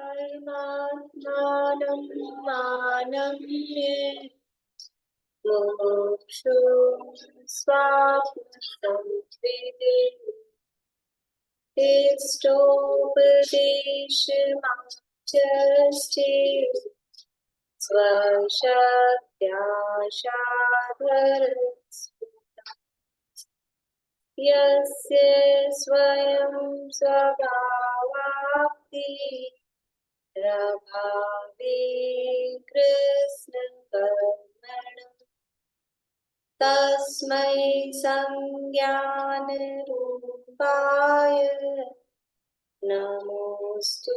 परमात्मानं मानम्य मोक्षो स्वात्मसंविदे इष्टोपदेशमाचष्टे स्वशक्त्या साधरस्व यस्य स्वयं स्वभावाप्ति प्रभावे कृष्णकर्मणि तस्मै संज्ञानरूपाय नमोऽस्तु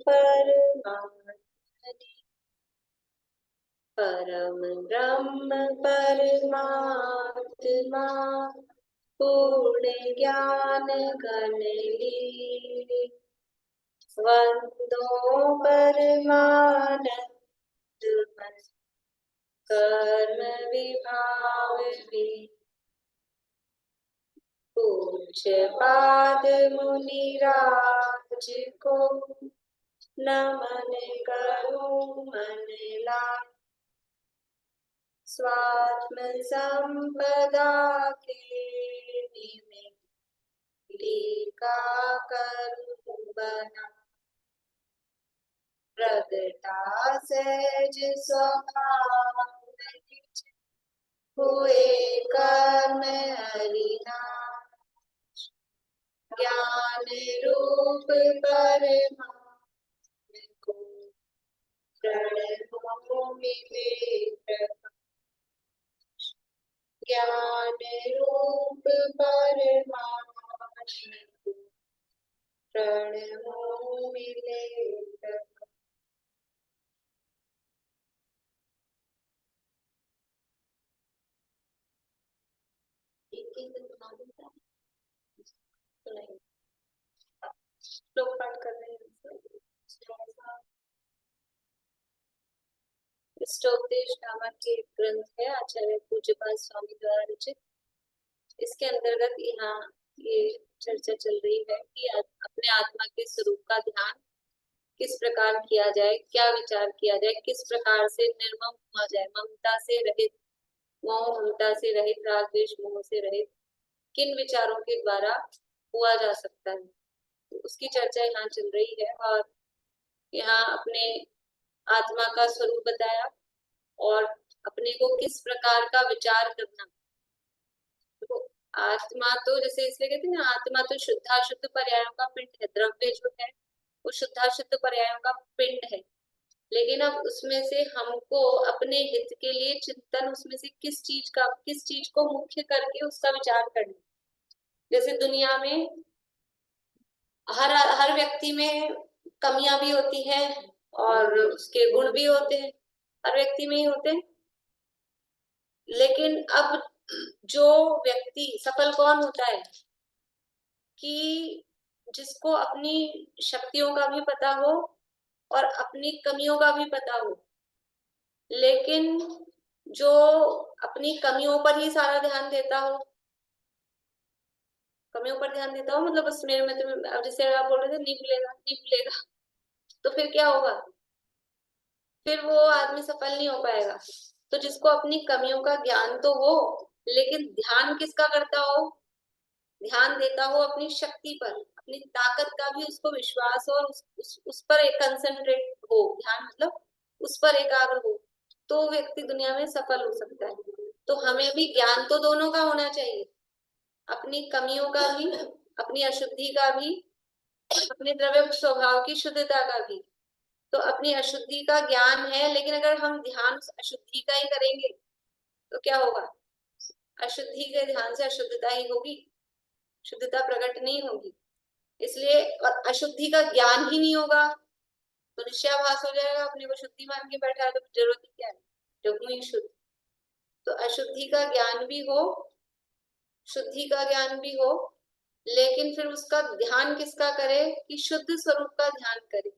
परमात्मने परम ब्रह्म परमात्मा पूर्ण ज्ञान गणलीले वंदो परमानंद कर्म विभाग पूज्य पाद मुनिराज को नमन करूं मन लाग स्वात्म संपदा के टीका करूं बना प्रगटा सहज स्वभाव हुए कर्म हरिनाश ज्ञान रूप परमात्म को प्रणमो मिले प्रकाश ज्ञान रूप परमात्म को प्रणमो मिले प्रकाश। श्लोक पाठ कर रहे हैं। इष्टोपदेश नामक के ग्रंथ है आचार्य पूज्यपाद स्वामी द्वारा रचित। इसके अंतर्गत यहाँ ये चर्चा चल रही है कि अपने आत्मा के स्वरूप का ध्यान किस प्रकार किया जाए, क्या विचार किया जाए, किस प्रकार से निर्मम हुआ जाए, ममता से रहित, मोह ममता से रहित, राग द्वेष मोह से रहित, किन विचारों के द्वारा हुआ जा सकता है, तो उसकी चर्चा यहाँ चल रही है। और यहाँ अपने आत्मा का स्वरूप बताया और अपने को किस प्रकार का विचार करना। तो आत्मा तो जैसे इसलिए कहते हैं ना, आत्मा तो शुद्धाशुद्ध पर्यायों का पिंड है। द्रव्य जो है वो शुद्धाशुद्ध पर्यायों का पिंड है, लेकिन अब उसमें से हमको अपने हित के लिए चिंतन उसमें से किस चीज को मुख्य करके उसका विचार करना। जैसे दुनिया में हर व्यक्ति में कमियां भी होती है और उसके गुण भी होते हैं, हर व्यक्ति में ही होते हैं। लेकिन अब जो व्यक्ति सफल कौन होता है कि जिसको अपनी शक्तियों का भी पता हो और अपनी कमियों का भी पता हो, लेकिन जो अपनी कमियों पर ही सारा ध्यान देता हो, कमियों पर ध्यान देता हो मतलब बस मेरे में तो जैसे आप बोल रहे थे नहीं भूलेगा, तो फिर क्या होगा, फिर वो आदमी सफल नहीं हो पाएगा। तो जिसको अपनी कमियों का ज्ञान तो हो, लेकिन ध्यान किसका करता हो, ध्यान देता हो अपनी शक्ति पर, अपनी ताकत का भी उसको विश्वास हो और उस पर एक कंसंट्रेट हो, ध्यान मतलब उस पर एकाग्र हो, तो व्यक्ति दुनिया में सफल हो सकता है। तो हमें भी ज्ञान तो दोनों का होना चाहिए, अपनी कमियों का भी, अपनी अशुद्धि का भी, अपने द्रव्य स्वभाव की शुद्धता का भी। तो अपनी अशुद्धि का ज्ञान है, लेकिन अगर हम ध्यान अशुद्धि का ही करेंगे तो क्या होगा, अशुद्धि के ध्यान से अशुद्धता ही होगी, शुद्धता प्रकट नहीं होगी। इसलिए अशुद्धि का ज्ञान ही नहीं होगा तो निश्चयाभास हो जाएगा, अपने को शुद्धि मान के बैठा है तो जरूरत ही क्या है, जब ही शुद्ध। तो अशुद्धि का ज्ञान भी हो, शुद्धि का ज्ञान भी हो, लेकिन फिर उसका ध्यान किसका करे कि शुद्ध स्वरूप का ध्यान करे।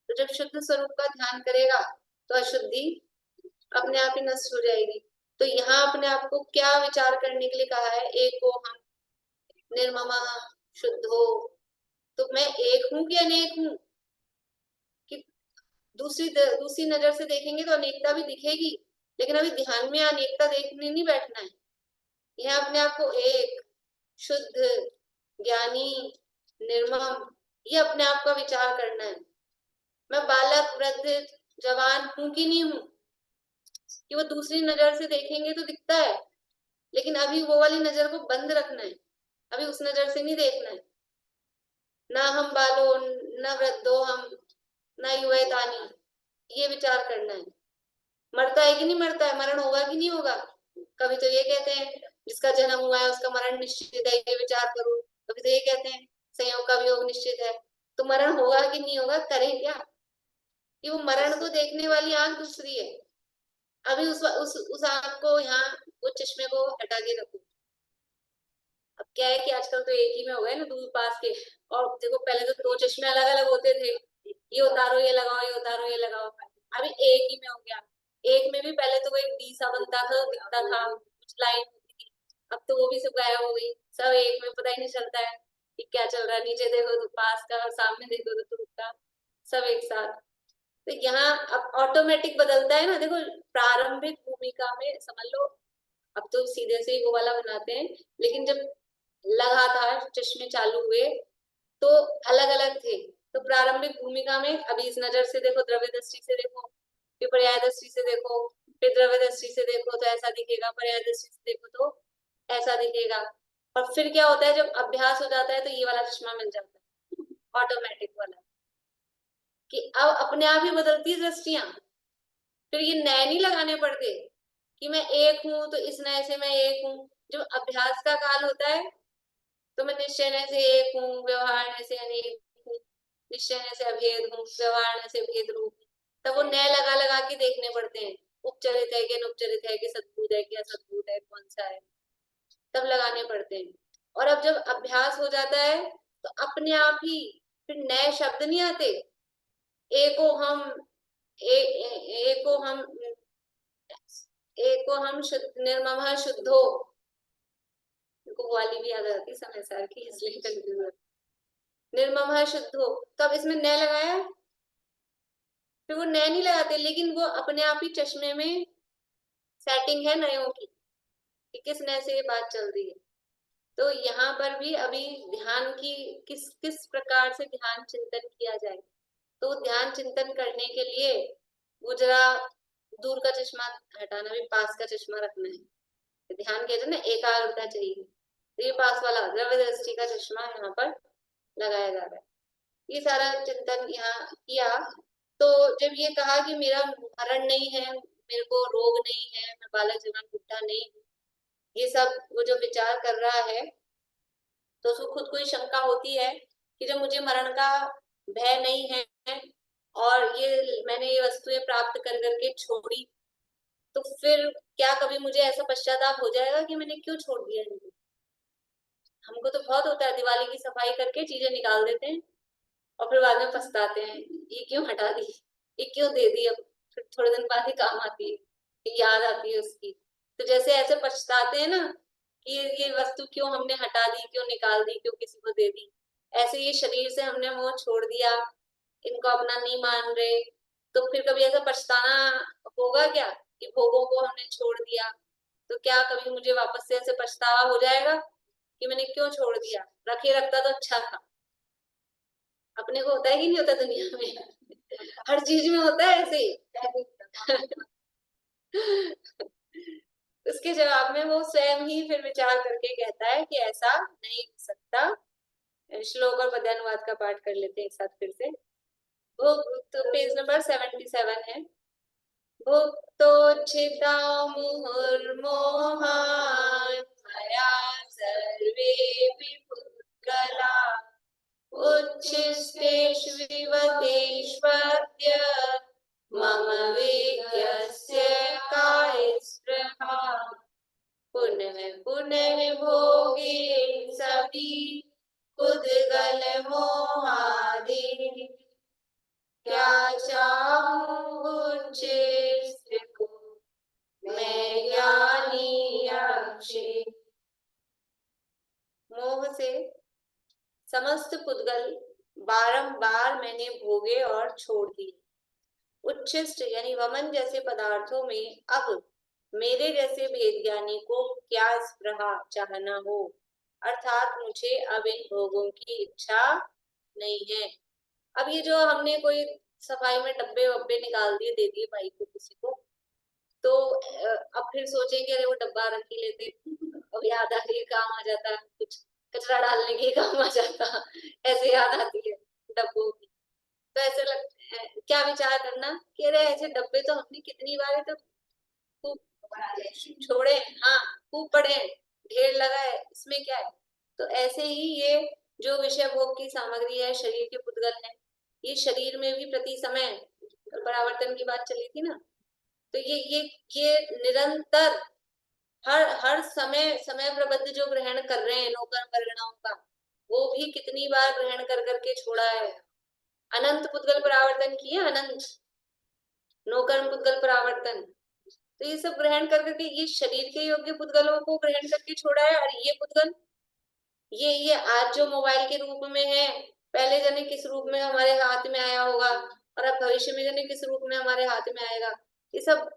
तो जब शुद्ध स्वरूप का ध्यान करेगा तो अशुद्धि अपने आप ही नष्ट हो जाएगी। तो यहाँ अपने आप को क्या विचार करने के लिए कहा है, एक हो हम निर्ममा शुद्ध हो। तो मैं एक हूँ कि अनेक हूँ, दूसरी नजर से देखेंगे तो अनेकता भी दिखेगी, लेकिन अभी ध्यान में अनेकता देखने नहीं बैठना है। यह अपने आप को एक, शुद्ध, ज्ञानी, निर्मम, ये अपने आप का विचार करना है। मैं बालक, वृद्ध, जवान हूं कि नहीं हूं, कि वो दूसरी नजर से देखेंगे तो दिखता है, लेकिन अभी वो वाली नजर को बंद रखना है, अभी उस नजर से नहीं देखना है। ना हम बालो न वृद्धो हम, ना युवे तानी, ये विचार करना है। मरता है कि नहीं मरता है, मरण होगा कि नहीं होगा। कभी तो ये कहते हैं जिसका जन्म हुआ है उसका मरण निश्चित है, ये विचार करो। कभी तो ये कहते हैं संयोग का वियोग निश्चित है। तो मरण होगा कि नहीं होगा, करें क्या। कि वो मरण को देखने वाली आंख दूसरी है। अभी उस आंख को यहाँ, वो चश्मे को हटा के रखो। अब क्या है कि आजकल तो एक ही में हो गए ना, दूर पास के। और देखो पहले तो दो चश्मे अलग अलग होते थे, ये उतारो ये लगाओ, ये उतारो ये लगाओ। अभी एक ही में हो गया। एक में भी पहले तो वो एक डी सा बनता था, दिखता था, कुछ लाइन होती थी। अब तो वो भी सब गायब हो गई, सब एक में, पता ही नहीं चलता है कि क्या चल रहा है। नीचे देखो तो पास का, और सामने देखो तो दूर का, सब एक साथ। तो यहाँ अब ऑटोमेटिक बदलता है ना, देखो प्रारंभिक भूमिका में समझ लो। अब तो सीधे से ही वो वाला बनाते हैं, लेकिन जब लगातार चश्मे चालू हुए तो अलग अलग थे। तो प्रारंभिक भूमिका में अभी इस नजर से देखो, द्रव्य दृष्टि से देखो, फिर पर्याय दृष्टि से देखो, फिर द्रव्य दृष्टि से देखो तो ऐसा दिखेगा, पर्याय दृष्टि से देखो तो ऐसा दिखेगा। और फिर क्या होता है, जब अभ्यास हो जाता है तो ये वाला चश्मा मिल जाता है, ऑटोमेटिक वाला, कि अब अपने आप ही बदलती है दृष्टियां। फिर ये नए नहीं लगाने पड़ते कि मैं एक हूं तो इस नए से मैं एक हूं। जब अभ्यास का काल होता है तो मैं निश्चय से एक हूँ, व्यवहार से अनेक हूँ, निश्चय से अभेद हूँ, व्यवहार से भेद रूप। तब वो नए लगा लगा के देखने पड़ते हैं, उपचरित है कि अनुपचरित है कि सद्भुत है कि असद्भुत है, कौन सा है, तब लगाने पड़ते हैं। और अब जब अभ्यास हो जाता है तो अपने आप ही फिर नए शब्द नहीं आते। एको हम, एको हम, एको हम निर्मम शुद्धो, को वाली भी याद आती समय सार की, इसलिए कंफ्यूज। निर्मम शुद्धो, तब इसमें न लगाया, फिर वो न नहीं लगाते, लेकिन वो अपने आप ही चश्मे में सेटिंग है नयों की, कि किस नए से ये बात चल रही है। तो यहाँ पर भी अभी ध्यान की किस किस प्रकार से ध्यान चिंतन किया जाए। तो ध्यान चिंतन करने के लिए वो जरा दूर का चश्मा हटाना, भी पास का चश्मा रखना है। ध्यान कहते हैं ना, एकाग्रता चाहिए। तो ये पास वाला द्रव्य दृष्टि का चश्मा यहाँ पर लगाया जा रहा है। ये सारा चिंतन यहाँ किया। तो जब ये कहा कि मेरा मरण नहीं है, मेरे को रोग नहीं है, मैं बालक जवान बुढ़ा नहीं हूँ, ये सब वो जो विचार कर रहा है, तो उसको खुद को ही शंका होती है कि जब मुझे मरण का भय नहीं है और ये मैंने ये वस्तुएं प्राप्त कर करके छोड़ी, तो फिर क्या कभी मुझे ऐसा पश्चाताप हो जाएगा कि मैंने क्यों छोड़ दिया इनको। हमको तो बहुत होता है, दिवाली की सफाई करके चीजें निकाल देते हैं और फिर बाद में पछताते हैं, ये क्यों हटा दी, ये क्यों दे दी। अब फिर थोड़े दिन बाद ही काम आती है, याद आती है उसकी। तो जैसे ऐसे पछताते हैं ना कि ये वस्तु क्यों हमने हटा दी, क्यों निकाल दी, क्यों किसी को दे दी। ऐसे ये शरीर से हमने मोह छोड़ दिया, इनको अपना नहीं मान रहे, तो फिर कभी ऐसा पछताना होगा क्या कि भोगों को हमने छोड़ दिया। तो क्या कभी मुझे वापस से ऐसे पछतावा हो जाएगा कि मैंने क्यों छोड़ दिया, रखे रखता तो अच्छा था। अपने को होता है कि नहीं होता दुनिया में, हर चीज में होता है ऐसे ही। उसके जवाब में वो स्वयं ही फिर विचार करके कहता है कि ऐसा नहीं हो सकता। श्लोक और पद्यानुवाद का पाठ कर लेते हैं एक साथ फिर से। वो तो पेज नंबर 77 है। भुक्तोच्छिता मुहुर्मोहान् मया सर्वेऽपि पुद्गला उच्छिष्टेष्विव तेष्वद्य मम वेद्यस्य काय स्पृहा पुनः पुनः भोगे सभी उद्गल मोहादि क्या चाहूं उच्छिष्ट को मैं ज्ञानी अक्षय। मोह से समस्त पुद्गल बारंबार मैंने भोगे और छोड़ दिए। उच्छिष्ट यानी वमन जैसे पदार्थों में अब मेरे जैसे भेद ज्ञानी को क्या स्पृहा चाहना हो, अर्थात मुझे अब इन भोगों की इच्छा नहीं है। अब ये जो हमने कोई सफाई में डब्बे वब्बे निकाल दिए, दे दिए भाई को किसी को, तो अब फिर सोचेंगे अरे वो डब्बा रख ही लेते, अब याद आ रही काम आ जाता, कुछ कचरा डालने के काम आ जाता, ऐसे याद आती है डब्बों की। तो ऐसे लगता है क्या विचार करना कि अरे ऐसे डब्बे तो हमने कितनी बार तो खूब छोड़े, हाँ खूब पड़े, ढेर लगा है, इसमें क्या है। तो ऐसे ही ये जो विषय भोग की सामग्री है, शरीर के पुद्गल है, ये शरीर में भी प्रति समय परावर्तन की बात चली थी ना, तो ये निरंतर हर हर समय समय प्रबद्ध जो ग्रहण कर रहे हैं नौकर वर्गणाओं का, वो भी कितनी बार ग्रहण कर करके छोड़ा है। अनंत पुद्गल परावर्तन किए, अनंत नौकर पुद्गल परावर्तन, तो ये सब ग्रहण कर करके ये शरीर के योग्य पुद्गलों को ग्रहण करके छोड़ा है। और ये पुद्गल ये आज जो मोबाइल के रूप में है, पहले जाने किस रूप में हमारे हाथ में आया होगा, और अब भविष्य में जाने किस रूप में हमारे हाथ में आएगा। ये सब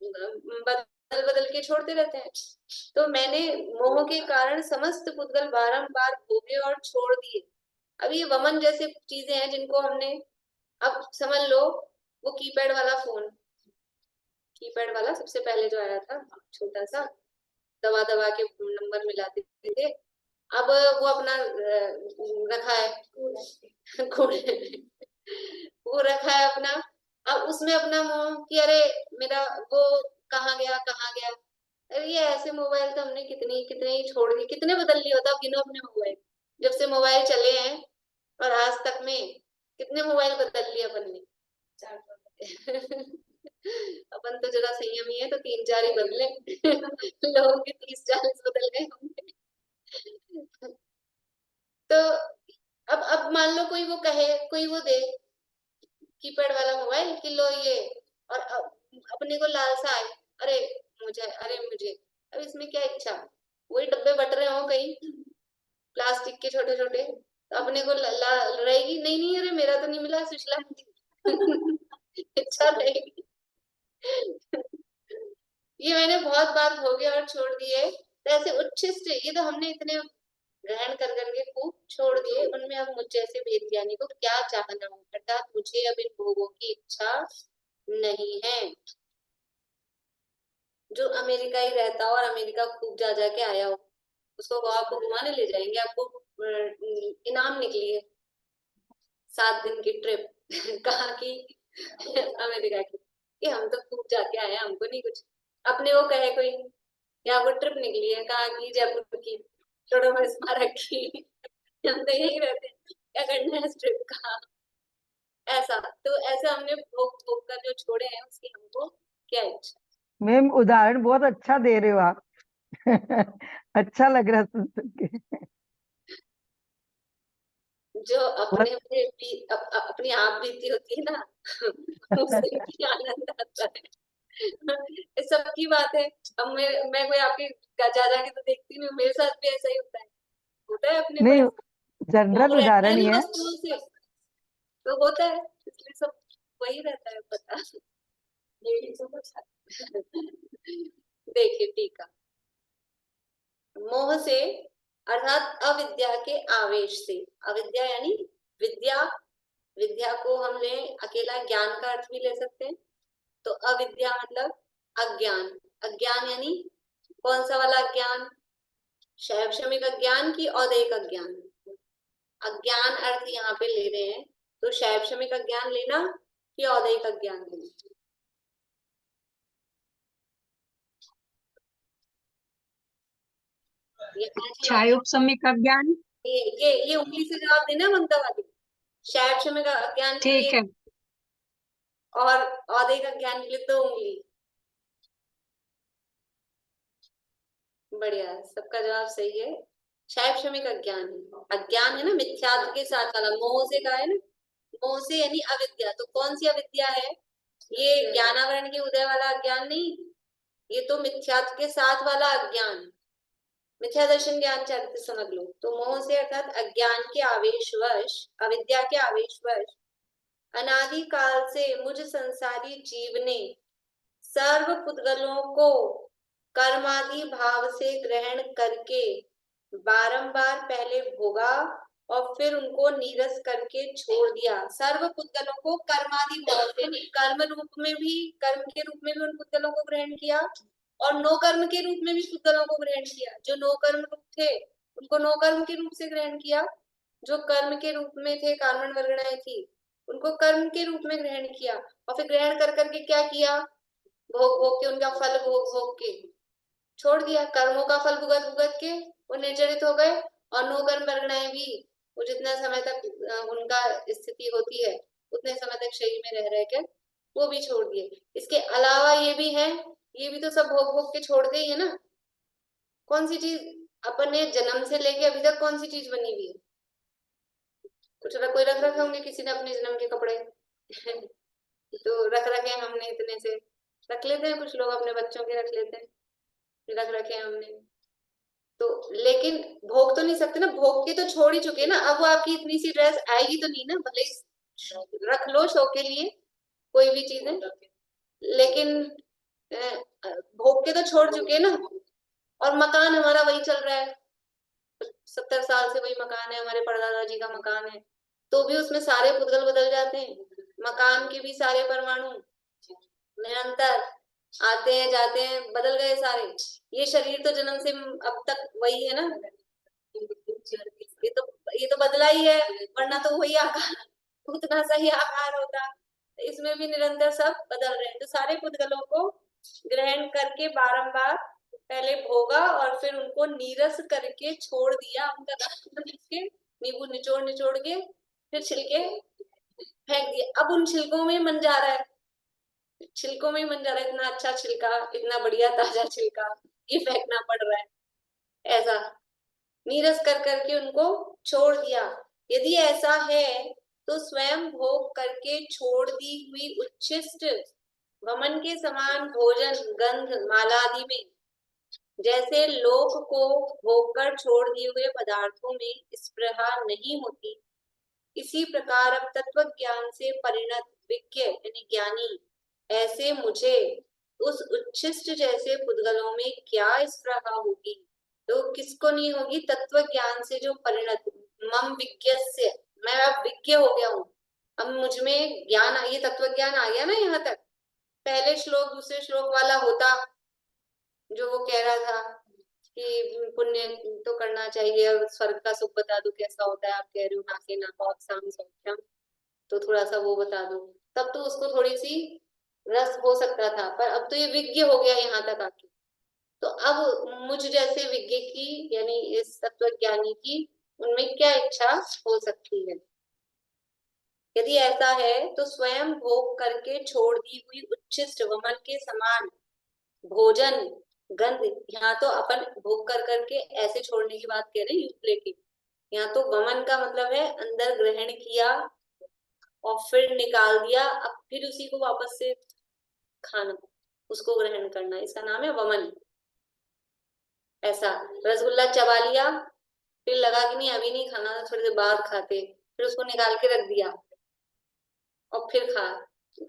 बदल बदल के छोड़ते रहते हैं। तो मैंने मोह के कारण समस्त पुद्गल बारंबार भोगे और छोड़ दिए। अब ये वमन जैसे चीजें हैं जिनको हमने, अब समझ लो वो कीपैड वाला फोन, कीपैड वाला सबसे पहले जो आया था छोटा सा, दबा दबा के नंबर मिलाते थे, अब वो अपना रखा है घोड़े वो रखा है अपना, अब उसमें अपना मोह कि अरे मेरा वो कहाँ गया कहाँ गया। अरे ये ऐसे मोबाइल तो हमने कितने कितने ही छोड़ दिए, कितने बदल लिए होता, गिनो अपने मोबाइल जब से मोबाइल चले हैं और आज तक में कितने मोबाइल बदल लिए अपन ने। अपन तो जरा संयमी है तो 3-4 ही बदले लोगों के 30-40 बदल गए होंगे। तो अब मान लो कोई वो कहे, कोई वो दे कीपैड वाला मोबाइल कि लो ये, और अपने को लालसा है, अरे मुझे अब इसमें क्या इच्छा, वही डब्बे बट रहे हो कहीं प्लास्टिक के छोटे छोटे, तो अपने को रहेगी नहीं नहीं अरे मेरा तो नहीं मिला सुशला इच्छा रहेगी। ये मैंने बहुत बार भोगे और छोड़ दिए। तो ऐसे उच्छिष्ट ये तो हमने इतने ग्रहण कर करके खूब छोड़ दिए, उनमें अब मुझ जैसे भेद ज्ञानी को क्या चाहना हो, अर्थात मुझे अब इन भोगों की इच्छा नहीं है। जो अमेरिका ही रहता हो और अमेरिका खूब जा जाके आया हो, उसको वो आपको घुमाने ले जाएंगे, आपको इनाम निकली है 7 दिन की ट्रिप कहाँ की अमेरिका की, कि हम तो खूब जाके आए, हमको नहीं कुछ। अपने वो कहे कोई यहाँ वो ट्रिप निकली है कहाँ की, जयपुर की छोड़ो मैं स्मारक की हम तो यही रहते हैं, क्या करना है इस ट्रिप का, ऐसा। तो ऐसा हमने भोग भोग कर जो छोड़े हैं उसकी हमको क्या इच्छा। मैम उदाहरण बहुत अच्छा दे रहे हो आप अच्छा लग रहा सुन सुन के। जो बहुत अपने पे अपनी आप बीती होती है ना उससे भी आनंद आता है। सबकी बात है। अब मैं कोई आपके जा जाके तो देखती नहीं, मेरे साथ भी ऐसा ही होता है अपने नहीं, पास जनरल मोह रहता है उदाहरण ही ना है। वस्तुओं से, तो होता है, इसलिए सब वही रहता है पता। देखिए टीका, मोह से अर्थात अविद्या के आवेश से, अविद्या यानी विद्या, विद्या को हम ले अकेला ज्ञान का अर्थ भी ले सकते हैं। तो अविद्या मतलब अज्ञान, अज्ञान यानी कौन सा वाला अज्ञान, शैक्षणिक अज्ञान की औदैहिक अज्ञान। अज्ञान अर्थ यहाँ पे ले रहे हैं तो शैक्षणिक अज्ञान लेना कि औदैहिक अज्ञान लेना। छायोपशमी का ज्ञान। ये उंगली से जवाब देना ममता वाली, शैक्षणिक अज्ञान के ठीक लिए है। और औदैहिक अज्ञान के लिए 2 उंगली। बढ़िया, सबका जवाब सही है। शैक्षणिक अज्ञान है, अज्ञान है ना मिथ्यात्व के साथ वाला, मोह से कहा है ना, मोह से यानी अविद्या। तो कौन सी अविद्या है, ये ज्ञानावरण के उदय वाला अज्ञान नहीं, ये तो मिथ्यात्व के साथ वाला अज्ञान, मिथ्या दर्शन ज्ञान चरित्र समझ लो। तो मोह से अर्थात अज्ञान के आवेशवश, अविद्या के आवेशवश अनादि काल से मुझ संसारी जीव ने सर्व पुद्गलों को कर्मादि भाव से ग्रहण करके बारंबार पहले भोगा और फिर उनको नीरस करके छोड़ दिया। सर्व पुद्गलों को कर्मादि भाव से, कर्म रूप में भी, कर्म के रूप में भी उन पुद्गलों को ग्रहण किया और नो कर्म के रूप में भी पुद्गलों को ग्रहण किया। जो नो कर्म रूप थे उनको नो कर्म के रूप से ग्रहण किया, जो कर्म के रूप में थे, कार्मण वर्गणाएं थी, उनको कर्म के रूप में ग्रहण किया और फिर ग्रहण कर करके क्या किया, भोग भोग के, उनका फल भोग भोग के छोड़ दिया। कर्मों का फल भुगत भुगत के वो निर्जरित हो गए और नो कर्म वर्गणाएं भी वो जितना समय तक उनका स्थिति होती है उतने समय तक शरीर में रह के वो भी छोड़ दिए। इसके अलावा ये भी है, ये भी तो सब भोग भोग के छोड़ गई है ना। कौन सी चीज अपन ने जन्म से लेके अभी तक कौन सी चीज बनी हुई है? कुछ कोई रख रखे होंगे किसी ने अपने जन्म के कपड़े तो रख रखे हैं हमने, इतने से रख लेते हैं, कुछ लोग अपने बच्चों के रख लेते हैं, रख रखे हैं हमने तो। लेकिन भोग तो नहीं सकते ना, भोग के तो छोड़ ही चुके ना। अब वो आपकी इतनी सी ड्रेस आएगी तो नहीं ना, भले रख लो शो के लिए कोई भी चीजें, लेकिन भोग के तो छोड़ चुके ना। और मकान हमारा वही चल रहा है, 70 साल से वही मकान है, हमारे परदादा जी का मकान है, तो भी उसमें सारे पुद्गल बदल जाते हैं। मकान के भी सारे परमाणु निरंतर आते हैं जाते हैं, बदल गए सारे। ये शरीर तो जन्म से अब तक वही है ना, ये तो बदला ही है, वरना तो वही आकार उतना सही आकार होता। इसमें भी निरंतर सब बदल रहे हैं। तो सारे पुद्गलों को ग्रहण करके बारंबार पहले भोगा और फिर उनको नीरस करके छोड़ दिया, उनका रस के नींबू निचोड़ निचोड़ के फिर छिलके फेंक दिए। अब उन छिलकों में मन जा रहा है, छिलकों में मन जा रहा है, इतना अच्छा छिलका, इतना बढ़िया ताजा छिलका, ये फेंकना पड़ रहा है। ऐसा नीरस कर करके उनको छोड़ दिया। यदि ऐसा है तो स्वयं भोग करके छोड़ दी हुई उच्छिष्ट वमन के समान भोजन गंध मालादि में जैसे लोक को भोग कर छोड़ दिए हुए पदार्थों में स्पृहा नहीं होती, इसी प्रकार अब तत्व ज्ञान से परिणत विज्ञ यानी ज्ञानी ऐसे मुझे उस उच्छिष्ट जैसे पुद्गलों में क्या स्पृहा होगी। तो किसको नहीं होगी? तत्व ज्ञान से जो परिणत, मम विज्ञस्य, मैं अब विज्ञ हो गया हूँ, अब मुझ में ज्ञान, ये तत्व ज्ञान आ गया ना। यहाँ तक पहले श्लोक दूसरे श्लोक वाला होता जो वो कह रहा था कि पुण्य तो करना चाहिए और स्वर्ग का सुख बता दो कैसा होता है, आप कह रहे हो नाके नाकोत्साम सौख्यम, तो थोड़ा सा वो बता दो, तब तो उसको थोड़ी सी रस हो सकता था। पर अब तो ये विज्ञ हो गया यहाँ तक आके, तो अब मुझ जैसे विज्ञ की यानी इस तत्व ज्ञानी की उनमें क्या इच्छा हो सकती है? यदि ऐसा है तो स्वयं भोग करके छोड़ दी हुई उच्छिष्ट वमन के समान भोजन गंध, यहाँ तो अपन भोग कर करके ऐसे छोड़ने की बात कह रहे हैं युक्त लेके, यहाँ तो वमन का मतलब है अंदर ग्रहण किया और फिर निकाल दिया, अब फिर उसी को वापस से खाना, उसको ग्रहण करना, इसका नाम है वमन। ऐसा रसगुल्ला चबा लिया, फिर लगा कि नहीं अभी नहीं खाना, थोड़ी देर बाद खाते, फिर उसको निकाल के रख दिया और फिर खा।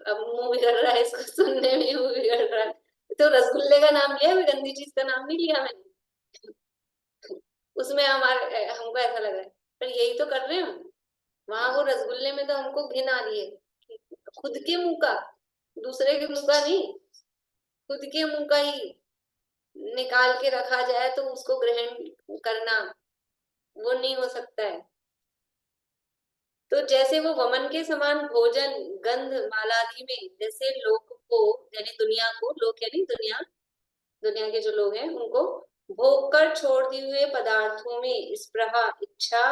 अब मुंह बिगड़ रहा है, इसको सुनने में मुंह बिगड़ रहा है। तो रसगुल्ले का नाम लिया, गंदी चीज का नाम नहीं लिया मैंने। उसमें हमारे हमको ऐसा लग रहा है, पर यही तो कर रहे हैं हम। वहां वो रसगुल्ले में तो हमको घिन आ रही है, खुद के मुंह का, दूसरे के मुंह का नहीं, खुद के मुंह का ही निकाल के रखा जाए तो उसको ग्रहण करना वो नहीं हो सकता है। तो जैसे वो वमन के समान भोजन गंध मालादि में जैसे लोक को यानी दुनिया को, लोक यानी दुनिया, दुनिया के जो लोग हैं उनको भोग कर छोड़ दिए हुए पदार्थों में स्पृहा इच्छा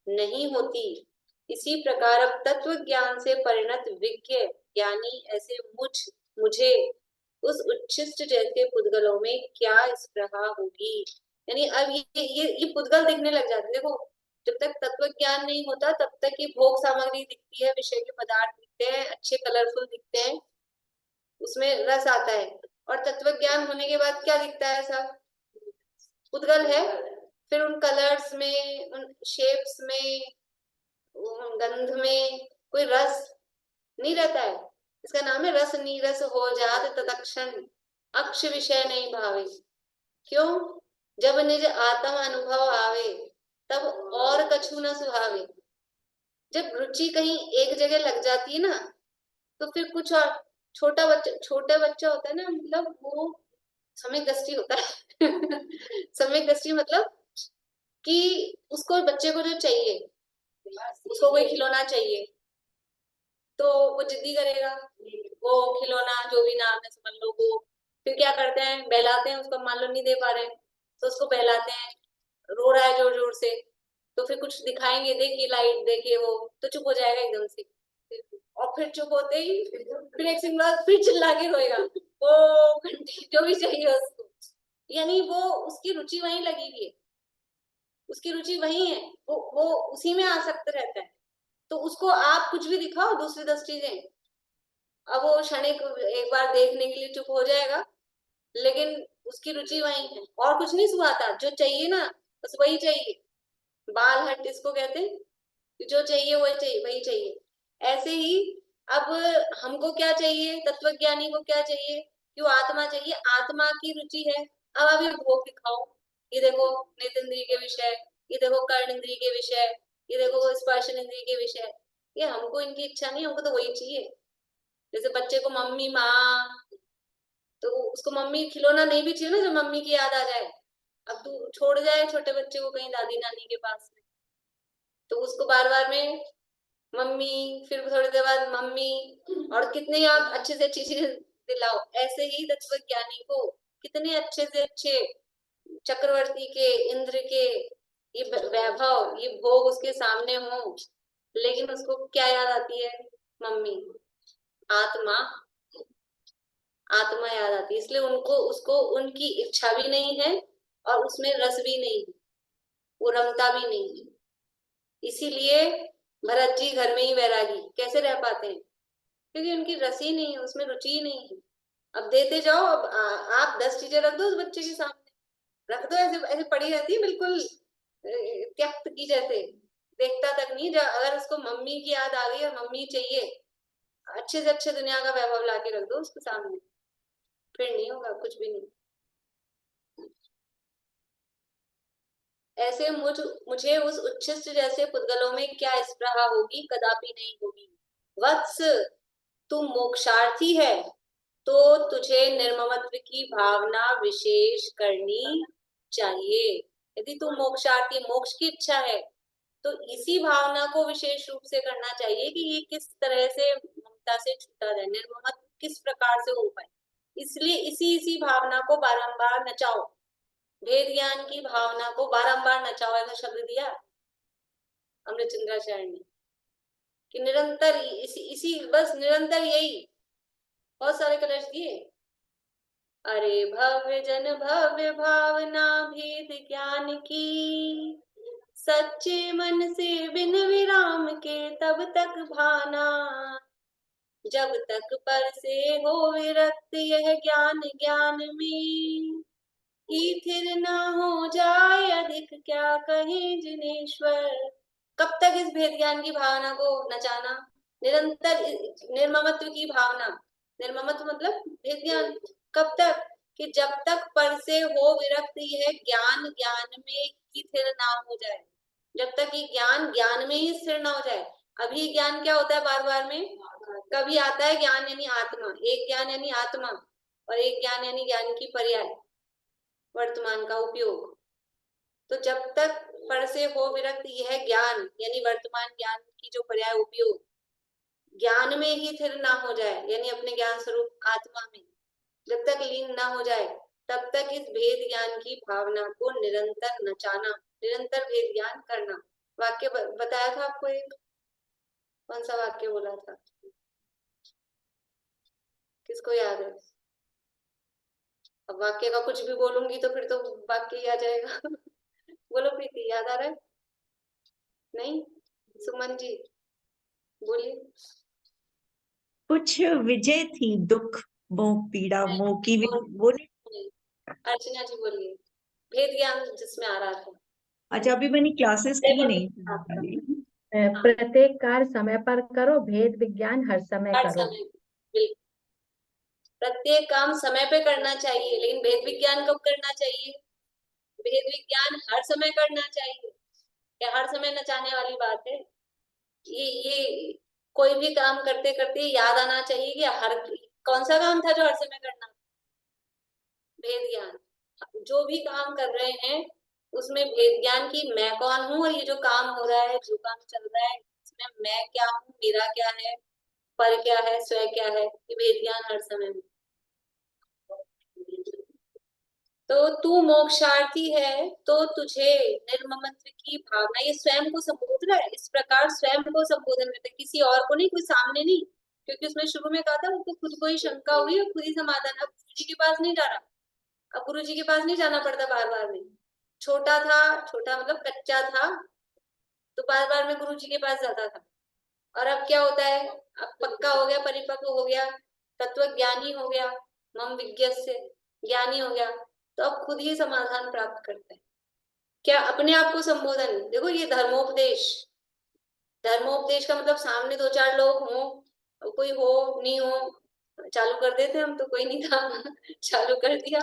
नहीं होती, इसी प्रकार अब तत्व ज्ञान से परिणत विज्ञ ज्ञानी ऐसे मुझे उस उच्छिष्ट जैसे पुद्गलों में क्या स्पृहा होगी। यानी अब ये पुद्गल दिखने लग जाते। देखो जब तक तत्व ज्ञान नहीं होता तब तक ये भोग सामग्री दिखती है, विषय के पदार्थ दिखते हैं, अच्छे कलरफुल दिखते हैं, उसमें रस आता है। और तत्व ज्ञान होने के बाद क्या दिखता है? सब पुद्गल है। फिर उन कलर्स में, उन शेप्स में, उन गंध में कोई रस नहीं रहता है। इसका नाम है रस नीरस हो जात तत्क्षण अक्ष विषय नहीं भावे। क्यों? जब निज आत्म अनुभव आवे तब और कछु न सुहावे। जब रुचि कहीं एक जगह लग जाती है ना, तो फिर कुछ और छोटा बच्चा होता है ना, मतलब वो समय दृष्टि होता है समय दृष्टि मतलब कि उसको, बच्चे को जो चाहिए, उसको कोई खिलौना चाहिए तो वो जिद्दी करेगा, वो खिलौना जो भी नाम है समझ लो वो, फिर क्या करते हैं, बहलाते हैं उसको, मान लो नहीं दे पा रहे हैं तो उसको बहलाते हैं, रो रहा है जोर जोर से, तो फिर कुछ दिखाएंगे, देखिए लाइट, देखिए वो, तो चुप हो जाएगा एकदम से, और फिर चुप होते ही फिर एक सेकंड बाद फिर चिल्ला के रोएगा, वो घंटी जो भी चाहिए उसको। यानी वो उसकी रुचि वहीं लगी हुई है, उसकी रुचि वहीं है, वो उसी में आसक्त रहता है। तो उसको आप कुछ भी दिखाओ, दूसरी 10 चीजें, अब वो क्षणिक एक बार देखने के लिए चुप हो जाएगा, लेकिन उसकी रुचि वही है, और कुछ नहीं सुहाता, जो चाहिए ना बस वही चाहिए। बाल हट इसको कहते हैं, जो चाहिए वही चाहिए, वही चाहिए। ऐसे ही अब हमको क्या चाहिए, तत्वज्ञानी को क्या चाहिए, क्यों आत्मा चाहिए, आत्मा की रुचि है। अब आप ये भोग दिखाओ, ये देखो नेत्र के विषय, ये देखो कर्ण इंद्रिय के विषय, ये देखो स्पर्श इंद्रिय के विषय, ये हमको इनकी इच्छा नहीं, हमको तो वही चाहिए। जैसे बच्चे को मम्मी माँ, तो उसको मम्मी खिलौना नहीं भी चाहिए ना, जो मम्मी की याद आ जाए। अब तू छोड़ जाए छोटे बच्चे को कहीं दादी नानी के पास में, तो उसको बार बार में मम्मी, फिर थोड़ी देर बाद मम्मी, और कितने आप अच्छे से अच्छी चीजें दिलाओ। ऐसे ही तत्वज्ञानी को कितने अच्छे से अच्छे चक्रवर्ती के, इंद्र के ये वैभव, ये भोग उसके सामने हो, लेकिन उसको क्या याद आती है, मम्मी, आत्मा, आत्मा याद आती है। इसलिए उनको, उसको उनकी इच्छा भी नहीं है और उसमें रस भी नहीं है, वो रमता भी नहीं है। इसीलिए भरत जी घर में ही वैरागी कैसे रह पाते हैं, क्योंकि उनकी रस ही नहीं है, उसमें रुचि ही नहीं है। अब देते जाओ, अब आप 10 चीजें रख दो उस बच्चे के सामने, रख दो, ऐसे ऐसे पड़ी रहती है बिल्कुल त्यक्त की जैसे, देखता तक नहीं। जब अगर उसको मम्मी की याद आ गई और मम्मी चाहिए, अच्छे से अच्छे दुनिया का वैभव ला के रख दो उसके सामने, फिर नहीं होगा कुछ भी नहीं। ऐसे मुझे उस उच्छिष्ट जैसे पुद्गलों में क्या स्पृहा होगी, कदापि नहीं होगी। वत्स, तू मोक्षार्थी है तो तुझे निर्ममत्व की भावना विशेष करनी चाहिए। यदि तू मोक्षार्थी, मोक्ष की इच्छा है, तो इसी भावना को विशेष रूप से करना चाहिए कि ये किस तरह से ममता से छूटा जाए, निर्ममत्व किस प्रकार से हो पाए। इसलिए इसी इसी भावना को बारंबार नचाओ, भेद ज्ञान की भावना को बारंबार नचाओ, ऐसा शब्द दिया अमृत चंद्राचार्य ने, कि निरंतर इसी बस निरंतर यही, बहुत सारे कलश दिए। अरे भव्य जन भव्य भावना भेद ज्ञान की, सच्चे मन से बिन विराम के तब तक भाना, जब तक पर से हो विरक्त यह ज्ञान ज्ञान में, ईथिर न हो जाए अधिक क्या कहे जिनेश्वर। कब तक इस भेद ज्ञान की भावना को नचाना, निरंतर निर्ममत्व की भावना, निर्ममत्व मतलब भेद ज्ञान, कब तक, कि जब तक पर से हो विरक्त यह ज्ञान ज्ञान में ही स्थिर ना हो जाए, जब तक ये ज्ञान ज्ञान में ही स्थिर ना हो जाए। अभी ज्ञान क्या होता है, बार बार में कभी आता है ज्ञान यानी आत्मा, एक ज्ञान यानी आत्मा, और एक ज्ञान यानी ज्ञान की पर्याय वर्तमान का उपयोग। तो जब तक पर से हो विरक्त यह ज्ञान यानी वर्तमान ज्ञान की जो पर्याय उपयोग ज्ञान में ही स्थिर ना हो जाए, यानी अपने ज्ञान स्वरूप आत्मा में जब तक लीन ना हो जाए, तब तक इस भेद ज्ञान की भावना को निरंतर नचाना, निरंतर भेद ज्ञान करना। वाक्य बताया था आपको, एक कौन सा वाक्य बोला था, किसको याद है? अब वाक्य का कुछ भी बोलूंगी तो फिर तो वाक्य ही आ जाएगा बोलो प्रीति, याद आ रहा है? नहीं? सुमन जी बोलिए। कुछ विजय थी, दुख मोह पीड़ा मोह की बोली। अर्चना जी बोलिए, भेद ज्ञान जिसमें आ रहा था। अच्छा, अभी मैंने क्लासेस की नहीं। प्रत्येक कार्य समय पर करो, भेद विज्ञान हर समय हर करो। समय, बिल्कुल। प्रत्येक काम समय पे करना चाहिए, लेकिन भेद विज्ञान कब करना चाहिए? भेद विज्ञान हर समय करना चाहिए। क्या हर समय नचाने वाली बात है? ये कोई भी काम करते करते याद आना चाहिए कि हर कौन सा काम था जो हर समय करना। भेद ज्ञान, जो भी काम कर रहे हैं उसमें भेद ज्ञान की मैं कौन हूँ, और ये जो काम हो रहा है, जो काम चल रहा है, इसमें मैं क्या हूँ, मेरा क्या है, पर क्या है, स्वयं क्या है, ये भेद ज्ञान हर समय में। तो तू मोक्षार्थी है तो तुझे निर्ममत्व की भावना, ये स्वयं को संबोध रहा है, इस प्रकार स्वयं को संबोधन करते, किसी और को नहीं, कोई सामने नहीं, क्योंकि उसमें शुरू में कहा था उनको खुद को ही शंका हुई और खुद ही समाधान। अब गुरु जी के पास नहीं जा रहा, अब गुरु जी के पास नहीं जाना पड़ता बार बार में। छोटा था, छोटा मतलब कच्चा था, तो बार बार में गुरु जी के पास जाता था। और अब क्या होता है, अब पक्का हो गया, परिपक्व हो गया, तत्व ज्ञानी हो गया, मम विज्ञस्य ज्ञानी हो गया, तो अब खुद ही समाधान प्राप्त करता है। क्या अपने आप को संबोधन, देखो ये धर्मोपदेश, धर्मोपदेश का मतलब सामने दो चार लोग हों, कोई हो नहीं हो, चालू कर देते हम, तो कोई नहीं था चालू कर दिया।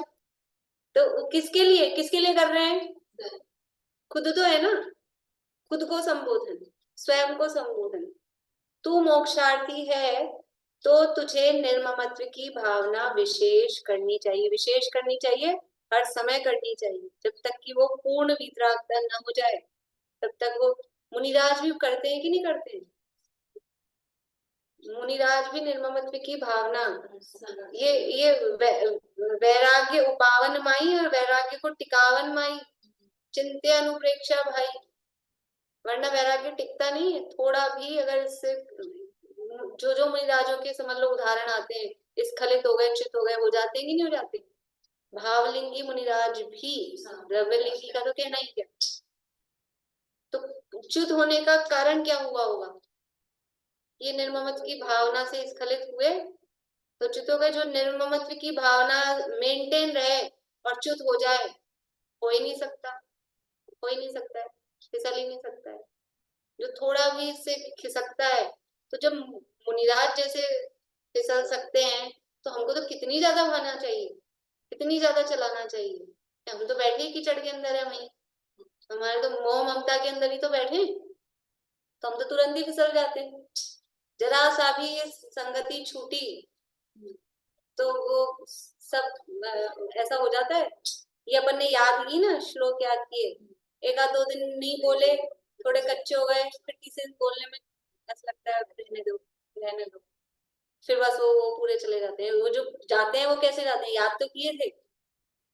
तो किसके लिए कर रहे हैं? खुद तो है ना, खुद को संबोधन, स्वयं को संबोधन। तू मोक्षार्थी है तो तुझे निर्ममत्व की भावना विशेष करनी चाहिए, विशेष करनी चाहिए, हर समय करनी चाहिए, जब तक कि वो पूर्ण वितरागता न हो जाए तब तक वो। मुनिराज भी करते हैं कि नहीं करते हैं? मुनिराज भी निर्ममत्व की भावना, ये वैराग्य उपावन माई और वैराग्य को टिकावन माई, चिंत्य अनुप्रेक्षा भाई, वरना वैराग्य टिकता नहीं है थोड़ा भी। अगर इससे जो मुनिराजों के समझ लो उदाहरण आते हैं, स्खलित हो गए, च्युत हो गए, हो जाते हैं कि नहीं हो जाते? भावलिंगी मुनिराज भी, द्रव्यलिंगी का तो कहना ही क्या। तो च्युत होने का कारण क्या हुआ होगा? ये निर्ममत्व की भावना से स्खलित हुए तो च्युत हो गए। जो निर्ममत्व की भावना मेंटेन रहे और च्युत हो जाए, हो ही नहीं सकता, हो ही नहीं सकता है, फिसल ही नहीं सकता है। जो थोड़ा भी इससे खिसकता है, तो जब मुनिराज जैसे फिसल सकते हैं, तो हमको तो कितनी ज्यादा भाना चाहिए, कितनी ज्यादा चलाना चाहिए। हम तो बैठे ही कीचड़ के अंदर है वहीं, हमारे तो मोह ममता के अंदर ही तो बैठे, तो हम तो तुरंत ही फिसल जाते हैं। जरा सा भी ये संगति छूटी तो वो सब ऐसा हो जाता है। ये अपन ने याद की ना, श्लोक याद किए, एक आध दो दिन नहीं बोले, थोड़े कच्चे हो गए, फिर तीसरे दिन बोलने में ऐसा लगता है रहने दो, रहने दो, फिर बस वो पूरे चले जाते हैं। वो जो जाते हैं वो कैसे जाते हैं, याद तो किए थे,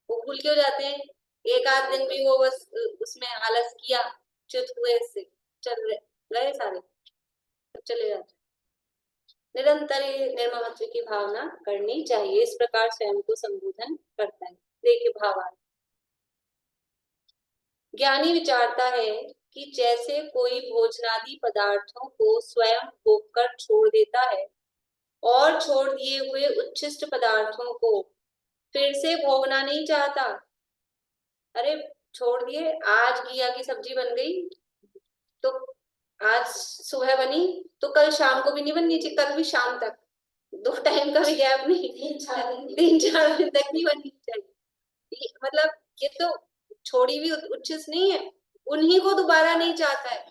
वो भूल क्यों जाते हैं? एक आध दिन भी वो बस उसमें आलस किया, च्युत हुए, इससे चल गए सारे, सब चले जाते। निरंतर ये निर्ममत्व की भावना करनी चाहिए, इस प्रकार स्वयं को संबोधन करता है। देखिए भावार्थ, ज्ञानी विचारता है कि जैसे कोई भोजनादि पदार्थों को स्वयं भोग कर छोड़ देता है और छोड़ दिए हुए उच्छिष्ट पदार्थों को फिर से भोगना नहीं चाहता। अरे छोड़ दिए, आज घिया की सब्जी बन गई तो आज सुबह बनी, तो कल शाम को भी नहीं बननी चाहिए, कल भी शाम तक, दो टाइम का भी गैप नहीं, 3-4 दिन तक नहीं बननी चाहिए। मतलब ये तो छोड़ी भी उच्छिष्ट नहीं है, उन्हीं को दोबारा नहीं चाहता है।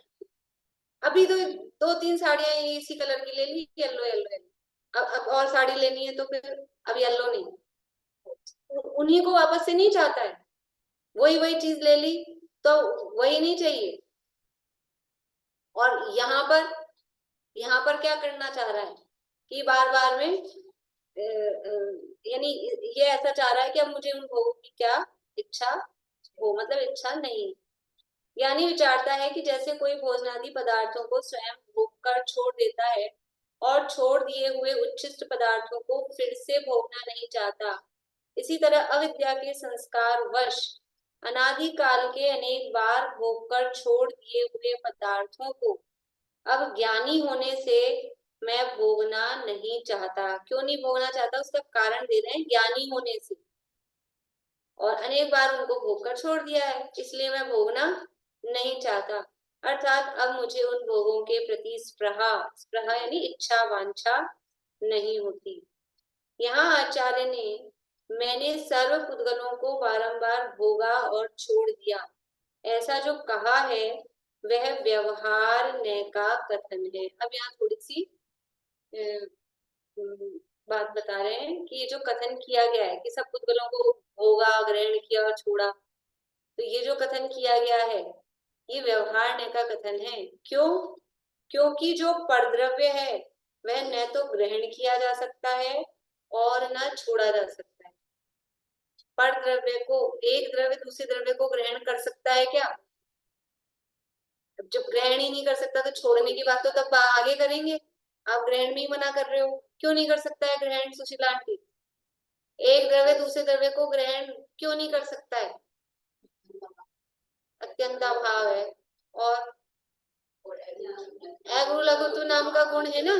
अभी तो 2-3 साड़ियां इसी कलर की ले ली, येलो येलो येलो, अब और साड़ी लेनी है तो फिर अब येलो नहीं, उन्हीं को वापस से नहीं चाहता है। वही चीज ले ली तो वही नहीं चाहिए। और यहाँ पर क्या करना चाह रहा है कि बार बार में यानी ये ऐसा चाह रहा है कि अब मुझे उन भोगों की क्या इच्छा हो, मतलब इच्छा नहीं। यानी विचारता है कि जैसे कोई भोजनादि पदार्थों को स्वयं भोग कर छोड़ देता है और छोड़ दिए हुए उच्छिष्ट पदार्थों को फिर से भोगना नहीं चाहता, इसी तरह अविद्या के संस्कार वश अनादिकाल के अनेक बार भोग कर छोड़ दिए हुए पदार्थों को अब ज्ञानी होने से मैं भोगना नहीं चाहता। क्यों नहीं भोगना चाहता, उसका कारण दे रहे हैं, ज्ञानी होने से, और अनेक बार उनको भोग कर छोड़ दिया है, इसलिए मैं भोगना नहीं चाहता। अर्थात अब मुझे उन भोगों के प्रति स्पृहा, स्पृहा यानी इच्छा वांछा नहीं होती। यहाँ आचार्य ने मैंने सर्व पुद्गलों को बारंबार भोगा और छोड़ दिया ऐसा जो कहा है वह व्यवहार न्याय का कथन है। अब यहाँ थोड़ी सी बात बता रहे हैं कि ये जो कथन किया गया है कि सब पुद्गलों को भोगा, ग्रहण किया और छोड़ा, तो ये जो कथन किया गया है ये व्यवहार न्याय का कथन है। क्यों? क्योंकि जो परद्रव्य है वह न तो ग्रहण किया जा सकता है और न छोड़ा जा सकता है। परद्रव्य को, एक द्रव्य दूसरे द्रव्य को ग्रहण कर सकता है क्या? जब ग्रहण ही नहीं कर सकता तो छोड़ने की बात तो तब आगे करेंगे। आप ग्रहण में ही मना कर रहे हो, क्यों नहीं कर सकता है ग्रहण सुशीला आंटी? एक द्रव्य दूसरे द्रव्य को ग्रहण क्यों नहीं कर सकता है? अत्यंत अभाव है। और अगुरु लघुत्व नाम का गुण है ना,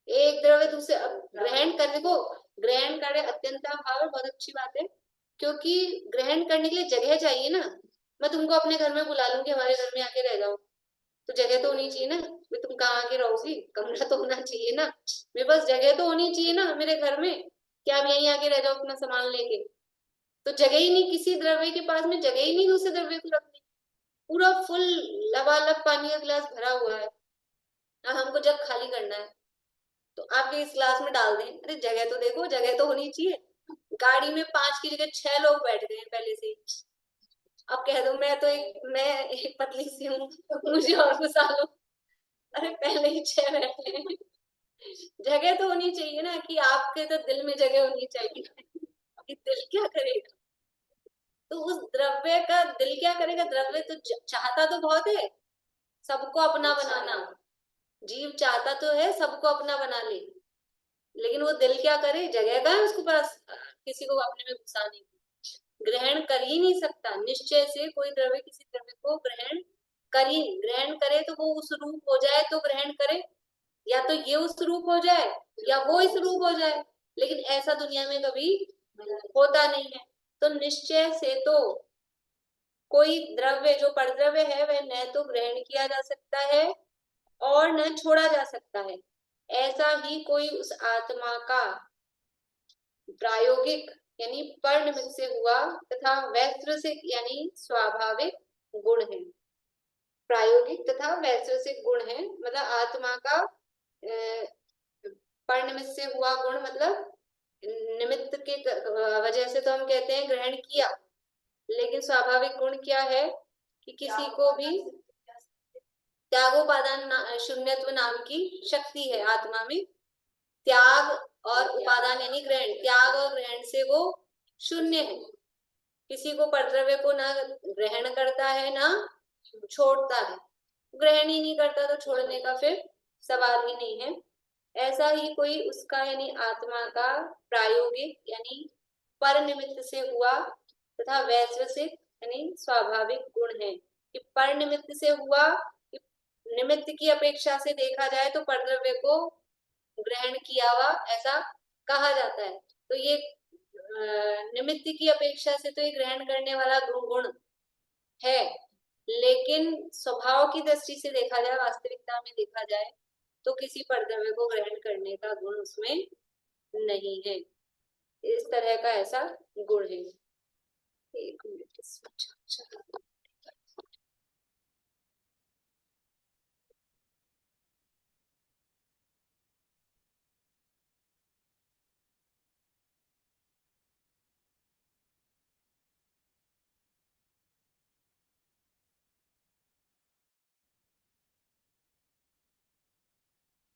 एक द्रव्य दूसरे ग्रहण करने को, ग्रहण करे अत्यंत अभाव बहुत अच्छी बात है, क्योंकि ग्रहण करने के लिए जगह चाहिए ना। मैं तुमको अपने घर में बुला लूंगी, हमारे घर में आके रह जाओ, तो जगह तो होनी चाहिए ना। भाई तुम कहाँ आके रहोगी, कमरा तो होना चाहिए ना, मेरे पास जगह तो होनी चाहिए ना मेरे घर में, क्या आप यहीं आके रह जाओ अपना सामान लेके? तो जगह ही नहीं, किसी द्रव्य के पास में जगह ही नहीं दूसरे द्रव्य को रखने। पूरा फुल लबालब पानी का गिलास भरा हुआ है, अब हमको जग खाली करना है तो आपके इस गिलास में डाल दें। अरे जगह तो देखो, जगह तो होनी चाहिए। गाड़ी में 5 की जगह 6 लोग बैठ गए पहले से। अब कह दो मैं एक पतली सी हूँ, मुझे और घुसा लो, अरे पहले ही 6 बैठे हैं। जगह तो होनी चाहिए ना, कि आपके तो दिल में जगह होनी चाहिए कि दिल क्या करेगा। तो उस द्रव्य का दिल क्या करेगा? द्रव्य तो चाहता तो बहुत है सबको अपना बनाना, जीव चाहता तो है सबको अपना बना ले, लेकिन वो दिल क्या करे? जगह का है उसके पास किसी को अपने में घुसाने की। ग्रहण कर ही नहीं सकता निश्चय से, कोई द्रव्य किसी द्रव्य को ग्रहण करे तो वो उस रूप हो जाए तो ग्रहण करे, या तो ये उस रूप हो जाए या वो इस रूप हो जाए, लेकिन ऐसा दुनिया में कभी होता नहीं है। तो निश्चय से तो कोई द्रव्य जो परद्रव्य है वह न तो ग्रहण किया जा सकता है और न छोड़ा जा सकता है। ऐसा ही कोई उस आत्मा का प्रायोगिक यानी पर निमित्त से हुआ तथा वैश्विक यानी स्वाभाविक गुण है। प्रायोगिक तथा वैश्विक गुण है, मतलब आत्मा का पर निमित्त से हुआ गुण, मतलब निमित्त के वजह से तो हम कहते हैं ग्रहण किया, लेकिन स्वाभाविक गुण क्या है कि किसी को भी त्यागोपादान शून्यत्व नाम की शक्ति है आत्मा में। त्याग और उपादान यानी ग्रहण, त्याग और ग्रहण से वो शून्य है। किसी को परद्रव्य को ना ग्रहण करता है ना छोड़ता है, ग्रहण ही नहीं करता तो छोड़ने का फिर सवाल ही नहीं है। ऐसा ही कोई उसका यानी आत्मा का प्रायोगिक यानी पर निमित्त से हुआ तथा वैश्विक यानी स्वाभाविक गुण है कि पर निमित्त से हुआ, निमित्त की अपेक्षा से देखा जाए तो परद्रव्य को ग्रहण किया हुआ ऐसा कहा जाता है। तो ये निमित्त की अपेक्षा से तो ये ग्रहण करने वाला गुण है, लेकिन स्वभाव की दृष्टि से देखा जाए, वास्तविकता में देखा जाए तो किसी परद्रव्य को ग्रहण करने का गुण उसमें नहीं है। इस तरह का ऐसा गुण है। एक मिनट,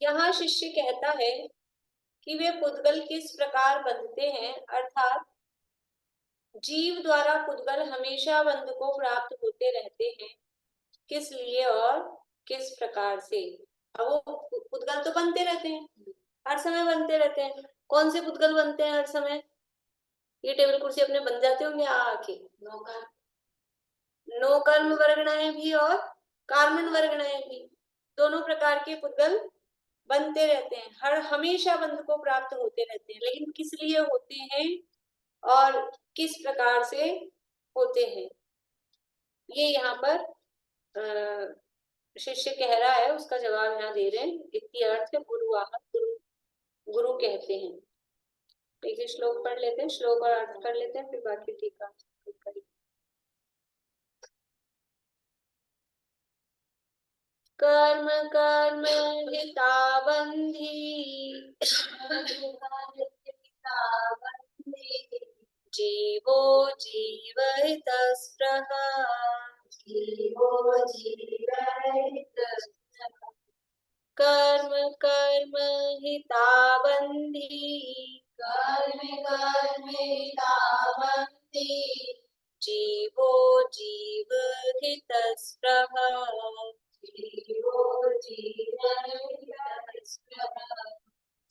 यहाँ शिष्य कहता है कि वे पुद्गल किस प्रकार बंधते हैं, अर्थात जीव द्वारा पुद्गल हमेशा बंध को प्राप्त होते रहते हैं, किस लिए और किस प्रकार से। अब वो पुद्गल तो बनते रहते हैं, हर समय बनते रहते हैं। कौन से पुद्गल बनते हैं हर समय? ये टेबल कुर्सी अपने बन जाते होंगे आके। नो कर्म वर्गणाएं भी और कार्मन वर्गणाएं भी, दोनों प्रकार के पुद्गल बनते रहते हैं, हर हमेशा बंध को प्राप्त होते रहते हैं, लेकिन किस लिए होते हैं और किस प्रकार से होते हैं ये यहाँ पर शिष्य कह रहा है उसका जवाब यहाँ दे रहे हैं। इति अर्थ गुरुवाह, गुरु कहते हैं। एक ही श्लोक पढ़ लेते हैं, श्लोक और अर्थ कर लेते हैं, फिर बाकी टीका करेंगे। कर्म कर्म हिताबंधी, जीवो जीवहितस्पृह, कर्म कर्म हिताबंधी, जीवो जीवहितस्पृह,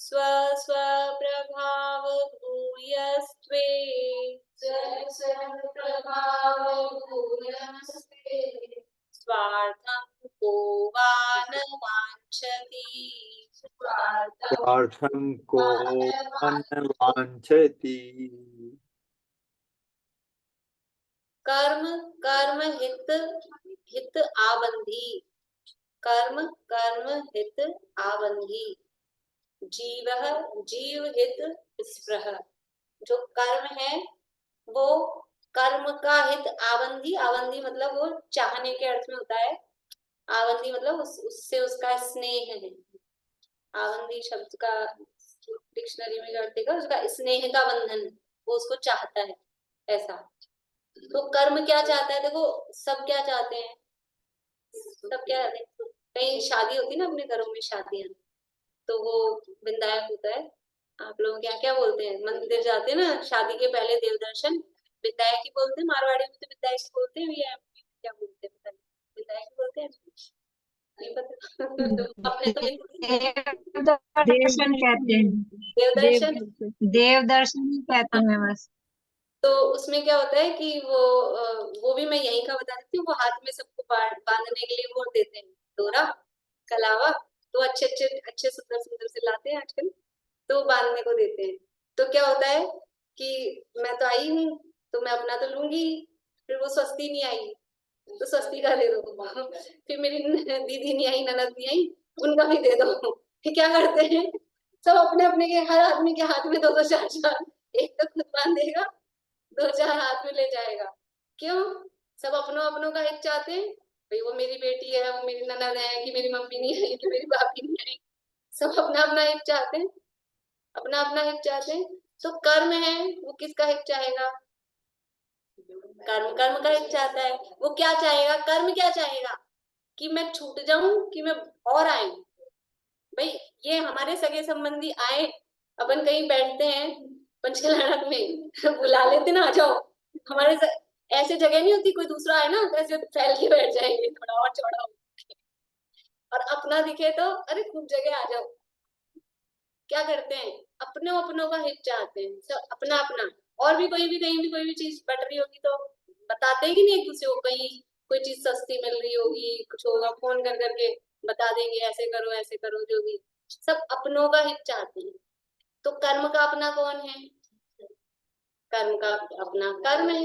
स्व स्व प्रभाव भूयस्त्वे, स्वार्थं को वा न वाञ्छति, स्वार्थं को न वाञ्छति। कर्म कर्म हित हित आबंधी, कर्म कर्म हित आबंधी, जीव जीव हित स्पृह, जो कर्म है वो कर्म का हित आबंधी, आबंधी मतलब वो चाहने के अर्थ में होता है, आबंधी मतलब उससे उसका स्नेह है। आबंधी शब्द का डिक्शनरी में अर्थ देगा उसका स्नेह का बंधन, वो उसको चाहता है ऐसा। तो कर्म क्या चाहता है, देखो सब क्या चाहते हैं, सब क्या चाहते हैं, कहीं शादी होती है ना अपने घरों में शादियां, तो वो विंदायक होता है। आप लोग क्या क्या बोलते हैं, मंदिर जाते हैं ना शादी के पहले देव दर्शन, विदायक ही बोलते हैं, मारवाड़ी में तो विदायक ही बोलते हैं, या क्या बोलते हैं पता नहीं, विदायक ही बोलते हैं, नहीं पता अपने तो दर्शन कहते हैं, देव दर्शन। देव दर्शन ही कहते हैं बस। तो उसमें क्या होता है कि वो भी मैं यहीं का बता देती हूँ, वो हाथ में सबको बांधने के लिए वो देते हैं डोरा कलावा, तो अच्छे अच्छे अच्छे सुंदर सुंदर से लाते हैं आजकल, तो बांधने को देते हैं। तो क्या होता है कि मैं तो आई हूँ तो मैं अपना तो लूंगी, फिर वो सस्ती नहीं आई तो सस्ती का दे दो, फिर मेरी दीदी नहीं आई, ननद नहीं आई, उनका भी दे दो। फिर क्या करते हैं सब अपने अपने के, हर आदमी के हाथ में दो दो चार चार, एक तो खुद बांधेगा, दो चार हाथ में ले जाएगा। क्यों? सब अपनों अपनों का हित चाहते हैं, भाई वो मेरी बेटी है, वो मेरी ननद है, कि मेरी मम्मी नहीं आई, कि मेरी भाभी नहीं आई, सब अपना अपना हित चाहते हैं, अपना अपना हित चाहते हैं। तो कर्म है वो किसका हित चाहेगा, कर्म कर्म का हित चाहता है। वो क्या चाहेगा, कर्म क्या चाहेगा कि मैं छूट जाऊं, कि मैं और आए, भाई ये हमारे सगे संबंधी आए, अपन कहीं बैठते हैं पंचकल्याणक में बुला लेते ना, आ जाओ हमारे ऐसे जगह नहीं होती, कोई दूसरा आए ना तो ऐसे फैल के बैठ जाएंगे थोड़ा और चौड़ा हो, और अपना दिखे तो अरे खूब जगह आ जाओ। क्या करते हैं, अपनों अपनों का हित चाहते हैं, सब अपना अपना। और भी कोई भी कहीं भी कोई भी चीज बट रही होगी तो बताते हैं कि नहीं एक दूसरे को, कहीं कोई चीज सस्ती मिल रही होगी, कुछ होगा, फोन कर करके बता देंगे ऐसे करो, जो भी सब अपनों का हित चाहते हैं। तो कर्म का अपना कौन है, कर्म का अपना कर्म है,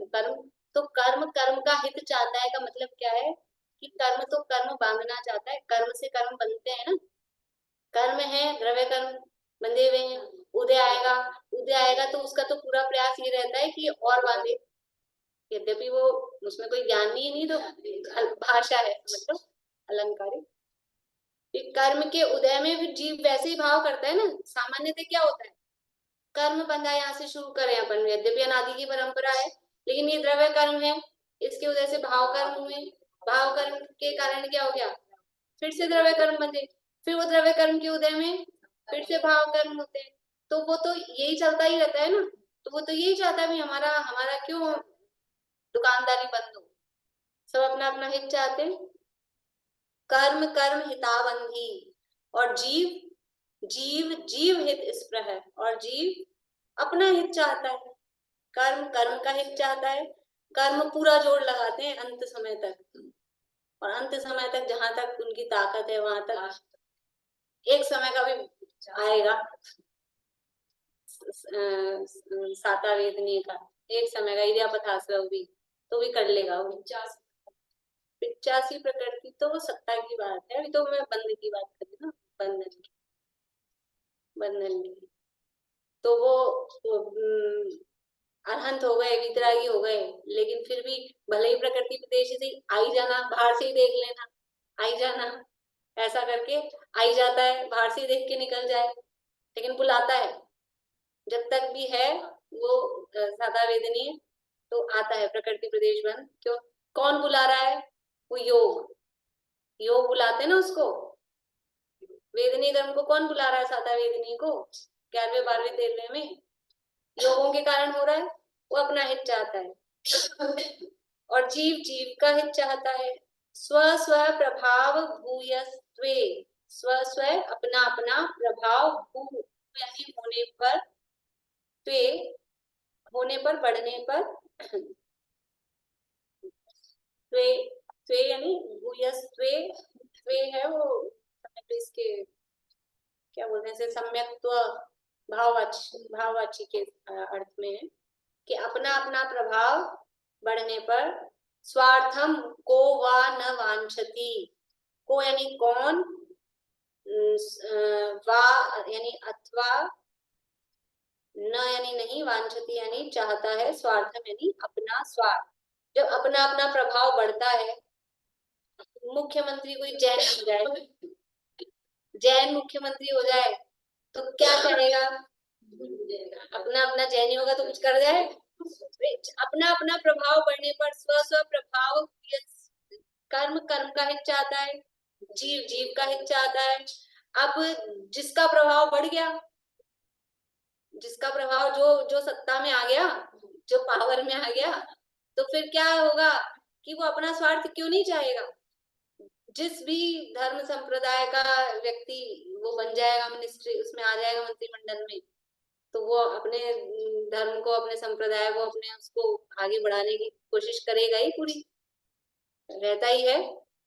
कर्म। तो कर्म कर्म का हित चाहता है का मतलब क्या है कि कर्म तो कर्म बांधना चाहता है, कर्म से कर्म बनते हैं ना, कर्म है द्रव्य कर्म बंधे हुए हैं, उदय आएगा तो उसका तो पूरा प्रयास ये रहता है कि और बांधे, यद्यपि वो उसमें कोई ज्ञान नहीं तो भाषा है मतलब अलंकारिक। कर्म के उदय में भी जीव वैसे ही भाव करता है ना, सामान्यतः क्या होता है, कर्म बंधा यहाँ से शुरू करें अपन, यद्यपि अनादि की परंपरा है, लेकिन ये द्रव्य कर्म है, इसके उदय से भाव कर्म हुए, भाव कर्म के कारण क्या हो गया, फिर से द्रव्य कर्म बंधे, फिर वो द्रव्य कर्म के उदय में फिर से भाव कर्म होते हैं। तो वो तो यही चलता ही रहता है ना, तो वो तो यही चाहता है भी हमारा हमारा क्यों दुकानदारी बंद हो, सब अपना अपना हित चाहते हैं। कर्म कर्म हिताबंधी, और जीव जीव जीव हित स्पृह है, और जीव अपना हित चाहता है, कर्म कर्म का हित चाहता है, कर्म पूरा जोर लगाते हैं अंत समय तक, और अंत समय तक जहां तक उनकी ताकत है वहां तक, एक समय का भी आएगा साता वेदनीय का, एक समय का इडियापथाश्रव भी तो भी कर लेगा वो, 85 प्रकृति तो वो सत्ता की बात है, अभी तो मैं बंध की बात कर रही हूँ ना, बंधन की। तो वो अरहंत हो गए, वितरागी हो गए, लेकिन फिर भी भले ही प्रकृति प्रदेश से आई जाना, बाहर से ही देख लेना, आई जाना, ऐसा करके आई जाता है, बाहर से ही देख के निकल जाए, लेकिन बुलाता है। जब तक भी है वो सादा वेदनीय, तो आता है प्रकृति प्रदेश बन। क्यों? कौन बुला रहा है? वो योग, योग बुलाते ना उसको। वेदनीय धर्म को कौन बुला रहा है? सादा वेदनीय को 11वें 12वें 13वें में योगों के कारण हो रहा है। वो अपना हित चाहता है और जीव जीव का हित चाहता है। स्व स्व प्रभाव भूयस्त्वे, स्व स्व अपना अपना प्रभाव भू यानी होने पर, त्वे होने पर, बढ़ने पर, त्वे त्वे यानी भूयस्त्वे, त्वे है वो इसके क्या बोलते हैं, सम्यक्त्व भाववाची के अर्थ में है कि अपना अपना प्रभाव बढ़ने पर, स्वार्थम को वा न वांछति, को यानी कौन, वा यानी अथवा, न यानी नहीं, वांछति यानी चाहता है, स्वार्थम यानी अपना स्वार्थ। जब अपना अपना प्रभाव बढ़ता है, मुख्यमंत्री कोई जैन हो जाए, जैन मुख्यमंत्री हो जाए तो क्या करेगा? अपना अपना जैनी होगा तो कुछ कर जाए। अपना अपना प्रभाव बढ़ने पर स्व स्व प्रभाव, कर्म कर्म का हित चाहता है, जीव जीव का हित चाहता है। अब जिसका प्रभाव बढ़ गया, जिसका प्रभाव जो सत्ता में आ गया, जो पावर में आ गया, तो फिर क्या होगा कि वो अपना स्वार्थ क्यों नहीं चाहेगा? जिस भी धर्म संप्रदाय का व्यक्ति वो बन जाएगा मिनिस्ट्री, उसमें आ जाएगा मंत्रिमंडल में, तो वो अपने धर्म को, अपने संप्रदाय को, अपने उसको आगे बढ़ाने की कोशिश करेगा ही, पूरी रहता ही है।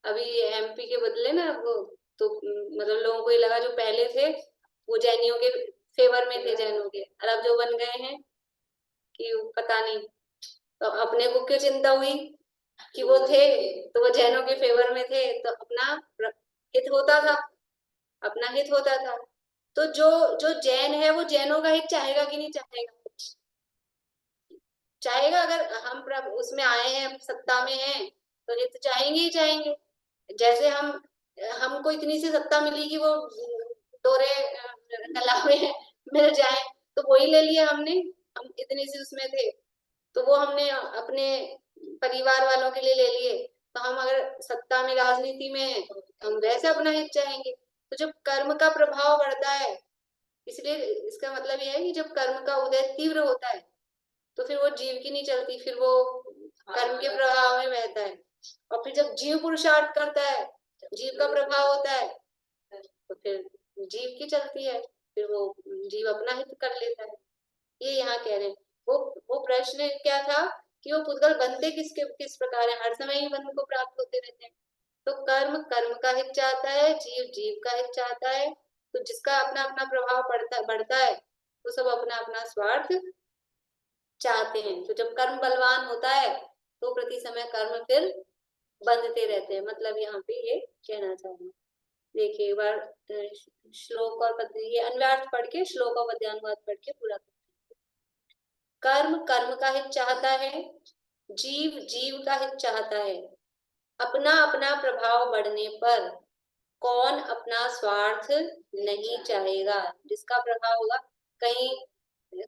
अभी एमपी के बदले ना वो, तो मतलब लोगों को ये लगा जो पहले थे वो जैनियों के फेवर में थे, जैनों के, और अब जो बन गए हैं कि पता नहीं, तो अपने को क्यों चिंता हुई कि वो थे तो वो जैनों के फेवर में थे, तो अपना हित होता था, अपना हित होता था। तो जो जो जैन है वो जैनों का हित चाहेगा कि नहीं चाहेगा? चाहेगा। अगर हम उसमें आए हैं, सत्ता में हैं, तो हित चाहेंगे ही चाहेंगे। जैसे हमको इतनी सी सत्ता मिली कि वो दोरे कलावे मिल जाए, तो वही ले लिया हमने, हम इतनी सी उसमें थे तो वो हमने अपने परिवार वालों के लिए ले लिए। तो हम अगर सत्ता में, राजनीति में हैं, तो हम वैसे अपना हित चाहेंगे। तो जब कर्म का प्रभाव बढ़ता है, इसलिए इसका मतलब यह है कि जब कर्म का उदय तीव्र होता है तो फिर वो जीव की नहीं चलती, फिर वो कर्म के प्रभाव में बहता है। और फिर जब जीव पुरुषार्थ करता है, जीव का प्रभाव होता है, तो फिर जीव की चलती है, फिर वो जीव अपना हित कर लेता है। ये यहाँ कह रहे हैं। वो प्रश्न क्या था कि वो पुद्गल बनते किस प्रकार है? हर समय ही बंध को प्राप्त होते रहते हैं। तो कर्म कर्म का हित चाहता है, जीव जीव का हित चाहता है। तो जिसका अपना अपना प्रभाव बढ़ता है, तो सब अपना अपना स्वार्थ चाहते हैं। तो जब कर्म बलवान होता है तो प्रति समय कर्म फिर बंधते रहते हैं। मतलब यहाँ पे ये कहना चाहूंगा। देखिए एक बार श्लोक और पद्य, ये अन्वयार्थ पढ़ के, श्लोक और पद्यानुवाद पढ़ के पूरा। कर्म कर्म का हित चाहता है, जीव जीव का हित चाहता है। अपना अपना प्रभाव बढ़ने पर कौन अपना स्वार्थ नहीं चाहेगा? जिसका प्रभाव होगा, कहीं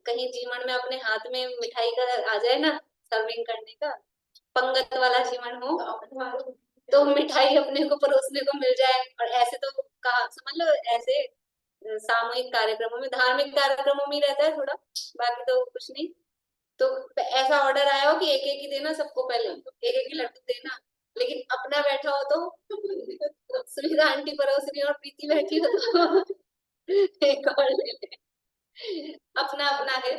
कहीं जीवन में अपने हाथ में मिठाई का आ जाए ना, सर्विंग करने का, पंगत वाला जीवन हो, तो मिठाई अपने को परोसने को मिल जाए। और ऐसे तो समझ लो, ऐसे सामूहिक कार्यक्रमों में, धार्मिक कार्यक्रमों में रहता है थोड़ा, बाकी तो कुछ नहीं। तो ऐसा ऑर्डर आया हो कि एक एक ही देना सबको, पहले एक एक ही लड्डू देना, लेकिन अपना बैठा हो तो सुविधा आंटी परोस रही और प्रीति बैठी हो तो एक और ले ले। अपना अपना है,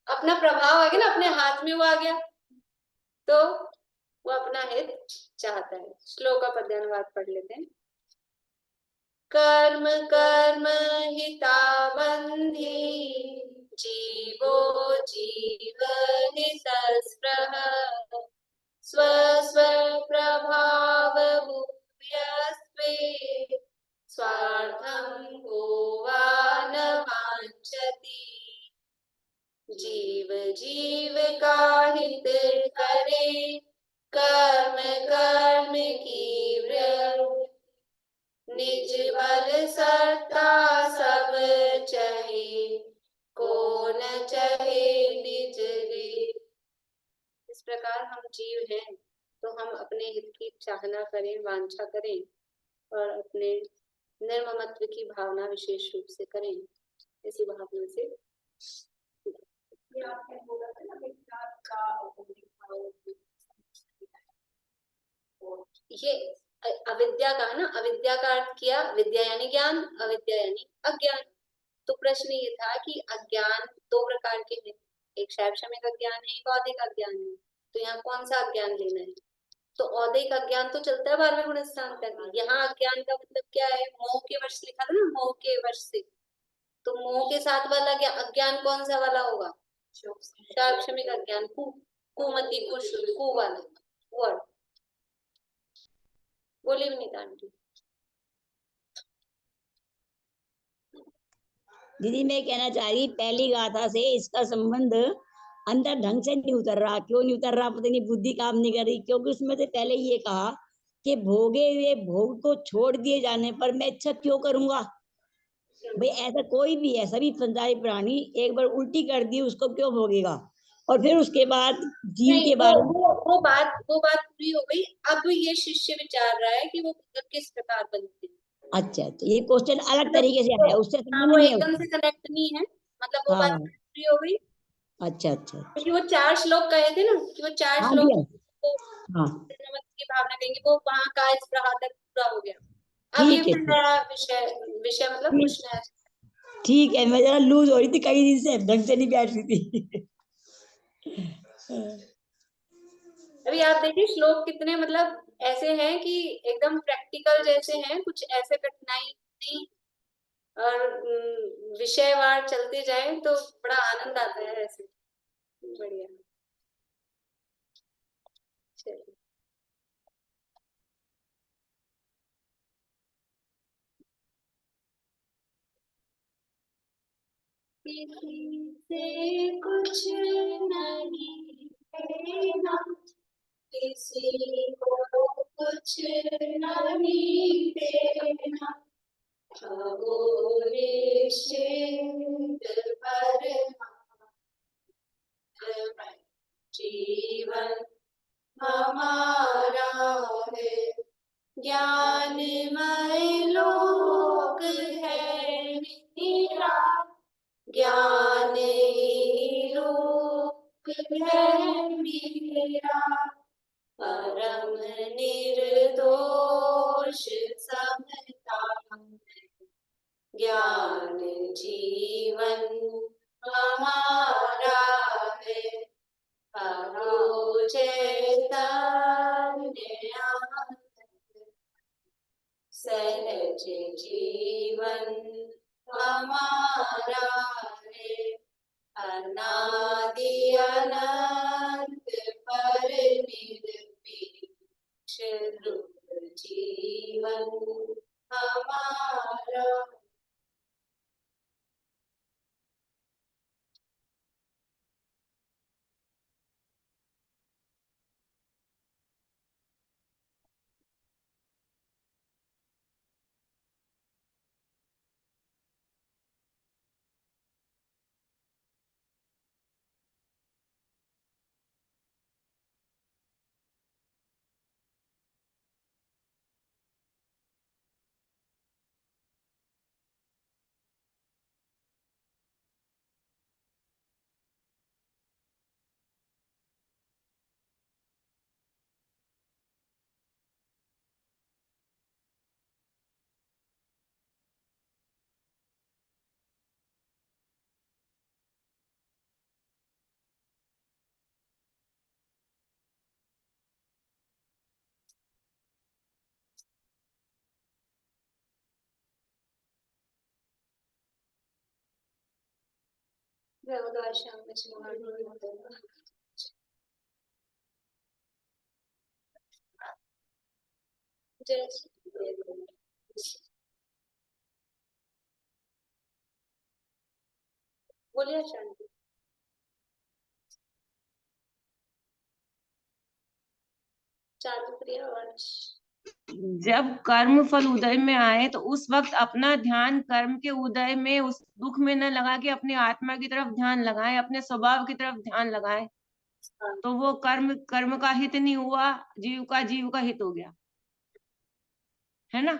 अपना प्रभाव आ गया ना, अपने हाथ में वो आ गया, तो वो अपना हित चाहता है। श्लोक का पद्यानुवाद पढ़ लेते हैं। कर्म कर्म हितावन्धी, जीवो जीव हितस्पृह, स्व स्व प्रभाव भूयस्वे स्वार्थं को वा न वाञ्छति जीव जीव का हित करे कर्म कर्म की वृत्ति निज बल सरता सब चहे को न चहे निज रे। इस प्रकार हम जीव हैं तो हम अपने हित की चाहना करें, वांछा करें और अपने निर्ममत्व की भावना विशेष रूप से करें। इसी भावना से आपने बोला था ना विज्ञान का ये अविद्या का है ना, अविद्या का अर्थ किया विद्या यानी ज्ञान, अविद्या यानी अज्ञान। तो प्रश्न ये था कि अज्ञान दो प्रकार के हैं, एक शैक्षणिक अज्ञान है, एक औदिक अज्ञान है। तो यहाँ कौन सा अज्ञान लेना है? तो औदिक अज्ञान तो चलता है 12वें गुण स्थान तक। यहाँ अज्ञान का मतलब क्या है? मोह के वश लिखा था ना, मोह के वश से। तो मोह के साथ वाला अज्ञान कौन सा वाला होगा? शैक्षणिक अज्ञान, कुमति कु वाला वर्ड। बोलिए विनीता आंटी। दीदी मैं कहना चाह रही, पहली गाथा से इसका संबंध अंदर ढंग से नहीं उतर रहा। क्यों नहीं उतर रहा पता नहीं, बुद्धि काम नहीं कर रही। क्योंकि उसमें से पहले ये कहा कि भोगे हुए भोग को छोड़ दिए जाने पर मैं इच्छा क्यों करूंगा। भाई ऐसा कोई भी है, सभी संसारी प्राणी एक बार उल्टी कर दी उसको क्यों भोगेगा। और फिर उसके बाद जीव के बारे में वो बात पूरी हो गई। अब ये शिष्य विचार रहा है कि वो किस प्रकार बनते हैं। अच्छा अच्छा, ये क्वेश्चन अलग तरीके से आया, उससे संबंध वो नहीं है एकदम उसका। से कनेक्ट नहीं है, मतलब वो बात हाँ पूरी हो गई। अच्छा अच्छा क्योंकि वो 4 श्लोक कहे थे ना कि वो 4 हाँ श्लोक जी हाँ की भावना कहेंगे, वो वहां का इस प्रकार तक पूरा हो गया। अब ये ठीक है फिर नया विषय मतलब कुछ नया। ठीक है। मैं जरा लूज हो रही थी, कई दिन से ढंग से नहीं बैठ रही थी। अभी आप देखिए श्लोक कितने मतलब ऐसे हैं कि एकदम प्रैक्टिकल जैसे हैं, कुछ ऐसे कठिनाई नहीं। और विषयवार चलते जाए तो बड़ा आनंद आता है ऐसे। बढ़िया। चलिए किसी से कुछ नहीं लेना, किसी को कुछ नहीं देना, वो निश्चित परमात्मा जीवन हमारा है। ज्ञानमय लोक है मेरा, ज्ञान ही रूप है मेरा, परम निर्दोष समता ज्ञान जीवन हमारा है। अहो चैतन्य सहज जीवन हमारा है। अनादि अनंत पर निरपेक्ष रूप जीवन हमारा। जय श्री- बोलिए शांति। चालू क्रिया और जब कर्म फल उदय में आए तो उस वक्त अपना ध्यान कर्म के उदय में उस दुख में न लगा के अपनी आत्मा की तरफ ध्यान लगाएं, अपने स्वभाव की तरफ ध्यान लगाएं, तो वो कर्म का हित नहीं हुआ, जीव का हित हो गया, है ना।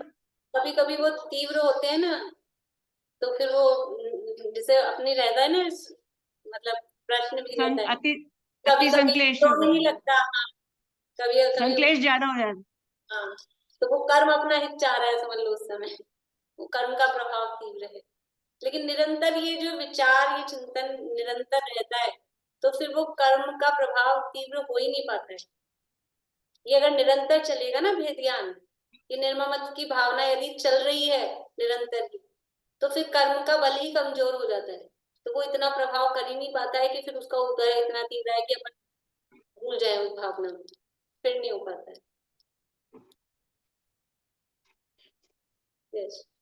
कभी कभी वो तीव्र होते हैं ना, तो फिर वो जैसे अपनी रहता है ना, मतलब प्रश्न भी रहता है, अति कभी कभी संक्लेश तो होता नहीं है, लगता। हाँ, कभी कभी संक्लेश ज्यादा हो जाता है। हाँ, तो वो कर्म अपना हित चाह रहा है, समझ लो उस समय वो कर्म का प्रभाव तीव्र है। लेकिन निरंतर ये जो विचार, ये चिंतन निरंतर रहता है, तो फिर वो कर्म का प्रभाव तीव्र हो ही नहीं पाता है। ये अगर निरंतर चलेगा ना भेद ज्ञान, ये निर्ममत्व की भावना यदि चल रही है निरंतर ही, तो फिर कर्म का बल ही कमजोर हो जाता है, तो वो इतना प्रभाव कर ही नहीं पाता है कि फिर उसका उदय इतना तीव्र है कि अपन भूल जाए उस भावना में, फिर नहीं हो पाता है। यस।